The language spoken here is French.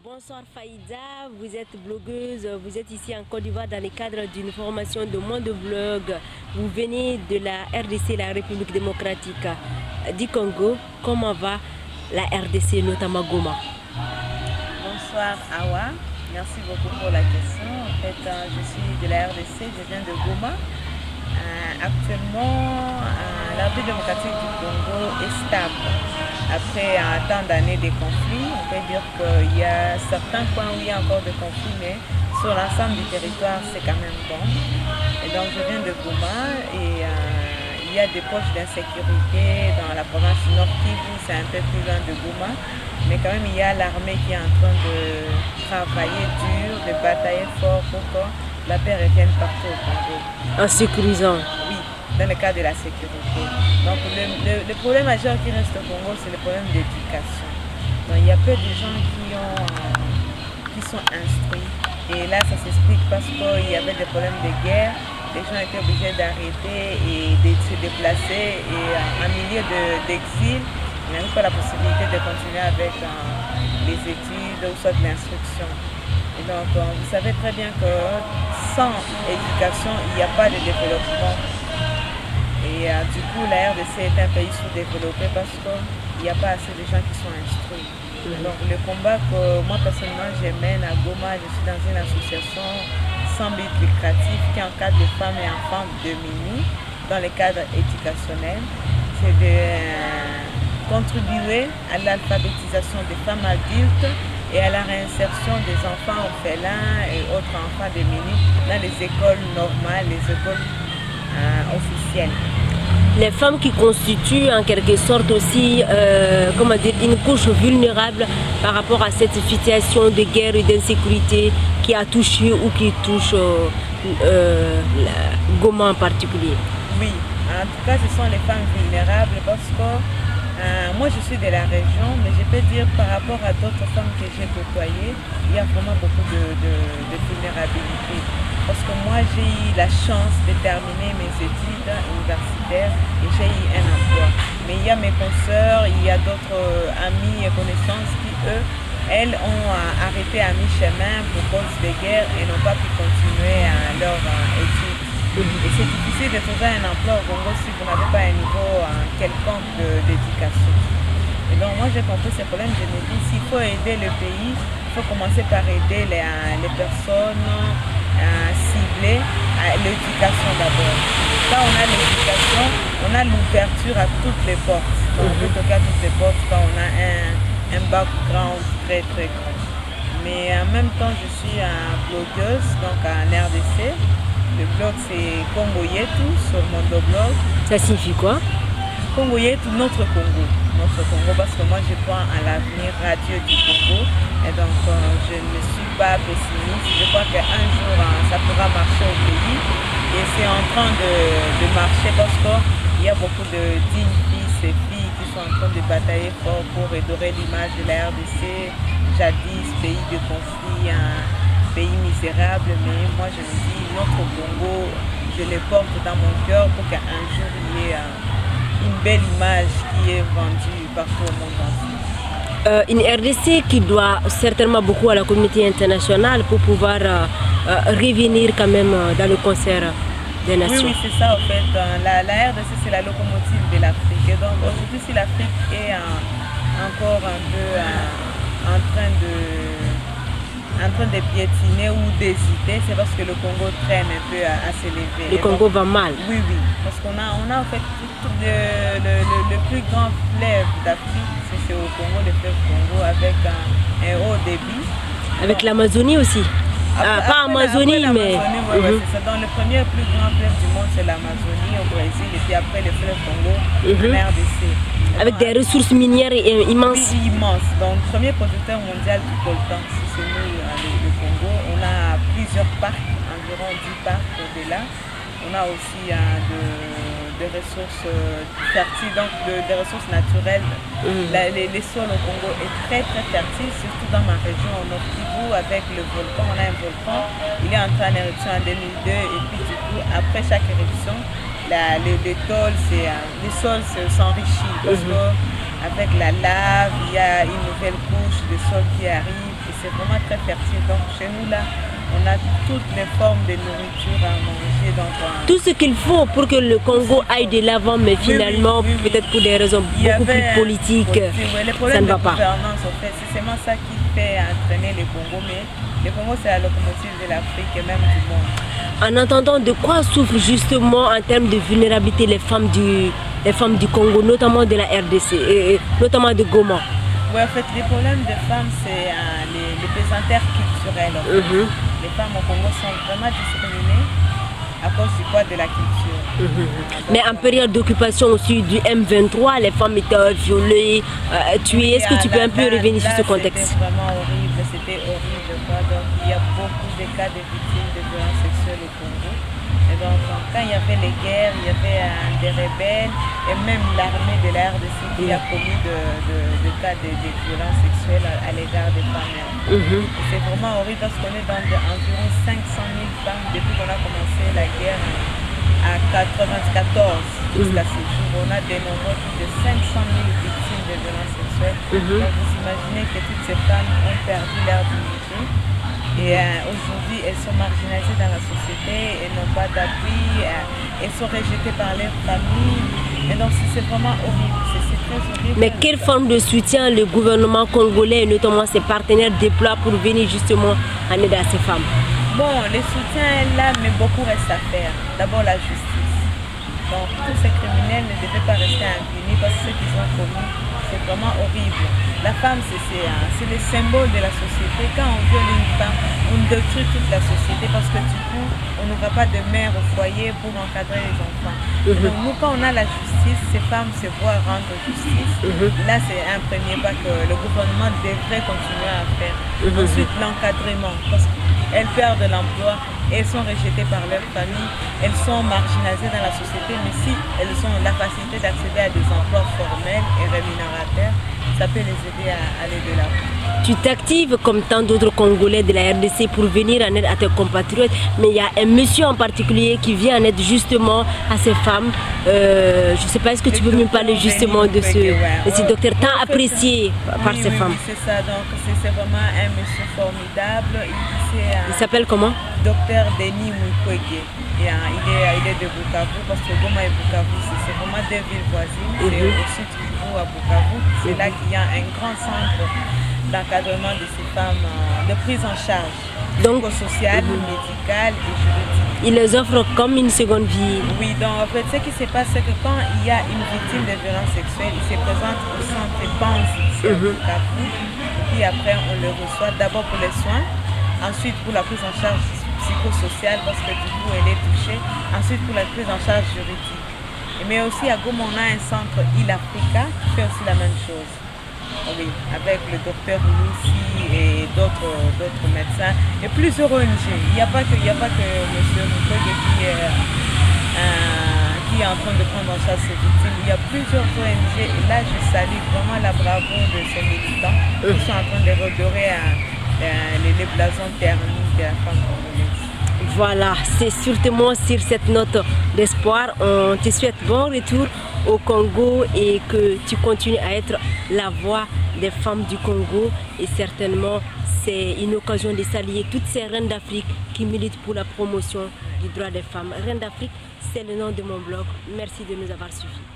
Bonsoir Faïda, vous êtes blogueuse, vous êtes ici en Côte d'Ivoire dans le cadre d'une formation de monde blog. Vous venez de la RDC, la République démocratique du Congo. Comment va la RDC, notamment Goma? Bonsoir Awa, merci beaucoup pour la question. En fait, je suis de la RDC, je viens de Goma. Actuellement, la République démocratique du Congo est stable. Après tant d'années de conflits, on peut dire qu'il y a certains points où il y a encore des conflits, mais sur l'ensemble du territoire, c'est quand même bon. Et donc, je viens de Goma et il y a des poches d'insécurité dans la province Nord Kivu, c'est un peu plus loin de Goma. Mais quand même, il y a l'armée qui est en train de travailler dur, de batailler fort pour que la paix revienne partout au Congo. En sécurisant? Oui, dans le cadre de la sécurité. Donc le problème majeur qui reste au Congo, c'est le problème d'éducation. Donc il y a peu de gens qui sont instruits. Et là, ça s'explique parce qu'il y avait des problèmes de guerre. Les gens étaient obligés d'arrêter et de se déplacer. Et en milieu d'exil, ils n'avaient pas la possibilité de continuer avec les études ou soit de l'instruction. Et donc, vous savez très bien que sans éducation, il n'y a pas de développement. Et du coup, la RDC est un pays sous-développé parce qu'il n'y a pas assez de gens qui sont instruits. Donc, le combat que moi, personnellement, je mène à Goma, je suis dans une association sans but lucratif qui encadre les femmes et enfants démunis dans le cadre éducationnel. C'est de contribuer à l'alphabétisation des femmes adultes et à la réinsertion des enfants orphelins et autres enfants démunis dans les écoles normales, les écoles officielles. Les femmes qui constituent en quelque sorte aussi une couche vulnérable par rapport à cette situation de guerre et d'insécurité qui a touché ou qui touche Goma en particulier. Oui, en tout cas ce sont les femmes vulnérables parce que moi je suis de la région, mais je peux dire par rapport à d'autres femmes que j'ai côtoyées, il y a vraiment beaucoup de vulnérabilité. Parce que moi j'ai eu la chance de terminer mes études universitaires et j'ai eu un emploi. Mais il y a mes consoeurs, il y a d'autres amis et connaissances qui elles ont arrêté à mi-chemin pour cause des guerres et n'ont pas pu continuer leur études. Et c'est difficile de trouver un emploi au Congo si vous n'avez pas un niveau quelconque d'éducation. Et donc moi j'ai compris ces problèmes, je me dis s'il faut aider le pays, il faut commencer par aider les personnes ciblées à l'éducation d'abord. Quand on a l'éducation, on a l'ouverture à toutes les portes. Donc on peut toquer à toutes les portes quand on a un background très très grand. Mais en même temps je suis blogueuse donc en RDC. Le blog c'est Congo Yetu sur Mondoblog. Ça signifie quoi? Congo Yetu, notre Congo. Notre Congo parce que moi je crois à l'avenir radieux du Congo. Et donc je ne suis pas pessimiste. Je crois qu'un jour ça pourra marcher au pays. Et c'est en train de marcher parce qu'il y a beaucoup de dignes fils et filles qui sont en train de batailler fort pour redorer l'image de la RDC. Jadis, pays de conflit, pays misérable, mais moi je me dis notre Congo, je le porte dans mon cœur pour qu'un jour il y ait une belle image qui est vendue partout au monde entier. Une RDC qui doit certainement beaucoup à la communauté internationale pour pouvoir revenir quand même dans le concert des nations. Oui, c'est ça en fait. La RDC c'est la locomotive de l'Afrique. Et donc aujourd'hui si l'Afrique est encore un peu en train de piétiner ou d'hésiter, c'est parce que le Congo traîne un peu à s'élever. Le Congo va mal. Oui, parce qu'on a en fait le plus grand fleuve d'Afrique, c'est au Congo, le fleuve Congo, avec un haut débit. Avec l'Amazonie aussi. Pas Amazonie, mais... C'est dans le premier plus grand fleuve du monde, c'est l'Amazonie au Brésil, et puis après le fleuve Congo, en RDC. Avec des ressources minières immenses. Oui, immenses. Donc, premier producteur mondial du coltan, c'est nous, le Congo. On a plusieurs parcs, environ 10 parcs au-delà. On a aussi des ressources fertiles, donc des ressources naturelles. Les sols au Congo est très très fertile, surtout dans ma région, au Nord Kivu, avec le volcan. On a un volcan, il est entré en éruption en 2002 et puis du coup, après chaque éruption, les sols s'enrichissent parce qu'avec la lave, il y a une nouvelle couche de sol qui arrive et c'est vraiment très fertile. Donc chez nous là, on a toutes les formes de nourriture à manger. Donc, tout ce qu'il faut pour que le Congo aille de l'avant, mais finalement, peut-être pour des raisons beaucoup plus politiques, ça ne va pas. En fait, c'est seulement ça qui fait entraîner le Congo, mais le Congo c'est la locomotive de l'Afrique et même du monde. En entendant de quoi souffrent justement en termes de vulnérabilité les femmes du Congo, notamment de la RDC, et notamment de Goma. Oui, en fait, les problèmes des femmes, c'est les pesanteurs culturels. En fait. Les femmes au Congo sont vraiment discriminées à cause du poids de la culture. Mais en période d'occupation aussi du M23, les femmes étaient violées, tuées. Est-ce que tu peux un peu revenir sur ce contexte? C'était vraiment horrible, c'était horrible. Donc, il y a beaucoup de cas de victimes de violences sexuelles au Congo. Et donc, quand il y avait les guerres, il y avait des rebelles et même l'armée de la RDC qui a commis de cas de violences sexuelles à l'égard des femmes. C'est vraiment horrible parce qu'on est dans environ 500 000 femmes depuis qu'on a commencé la guerre à 1994 jusqu'à ce jour. On a dénombré plus de 500 000 victimes de violences sexuelles. Donc vous imaginez que toutes ces femmes ont perdu leur dignité. Et aujourd'hui, elles sont marginalisées dans la société, elles n'ont pas d'appui, elles sont rejetées par leurs familles. Et donc c'est vraiment horrible, c'est très horrible. Mais quelle forme de soutien le gouvernement congolais et notamment ses partenaires déploient pour venir justement en aide à ces femmes? Bon, le soutien est là, mais beaucoup reste à faire. D'abord la justice. Donc tous ces criminels ne devaient pas rester impunis parce que ce qu'ils ont commis, c'est vraiment horrible. La femme, c'est le symbole de la société. Quand on viole une femme, on détruit toute la société parce que du coup, on n'aura pas de mère au foyer pour encadrer les enfants. Donc nous, quand on a la justice, ces femmes se voient rendre justice. Là, c'est un premier pas que le gouvernement devrait continuer à faire. Ensuite, l'encadrement, parce qu'elles perdent l'emploi, elles sont rejetées par leur famille, elles sont marginalisées dans la société, mais si elles ont la facilité d'accéder à des emplois formels et rémunérateurs, ça peut les aider à aller de l'avant. Tu t'actives comme tant d'autres Congolais de la RDC pour venir en aide à tes compatriotes, mais il y a un monsieur en particulier qui vient en aide justement à ces femmes. Je ne sais pas, est-ce que tu peux me parler justement de ce docteur tant apprécié par ces femmes? Oui, c'est ça, donc c'est vraiment un monsieur formidable. Il s'appelle comment? Docteur Denis Mukwege. Il est de Bukavu, parce que Goma et Bukavu, c'est vraiment deux villes voisines. C'est au sud Kivu à Bukavu. C'est là qu'il y a un grand centre d'encadrement de ces femmes, de prise en charge, donc sociale, médicale et juridique. Il les offre comme une seconde vie. Oui, donc en fait, ce qui se passe, c'est que quand il y a une victime de violence sexuelle, il se présente au centre Panzi ici à Bukavu. Puis après, on le reçoit d'abord pour les soins, ensuite pour la prise en charge psychosociale parce que du coup elle est touchée, ensuite pour la prise en charge juridique. Mais aussi à Goma on a un centre Il Africa qui fait aussi la même chose. Oui, avec le docteur Lucy et d'autres médecins et plusieurs ONG. Il n'y a pas que M. Mukwege qui est en train de prendre en charge ces victimes. Il y a plusieurs ONG et là je salue vraiment la bravoure de ces militants qui sont en train de redorer les blasons thermiques de la femme congolaise. Voilà, c'est certainement sur cette note d'espoir. On te souhaite bon retour au Congo et que tu continues à être la voix des femmes du Congo. Et certainement, c'est une occasion de saluer toutes ces reines d'Afrique qui militent pour la promotion du droit des femmes. Reines d'Afrique, c'est le nom de mon blog. Merci de nous avoir suivis.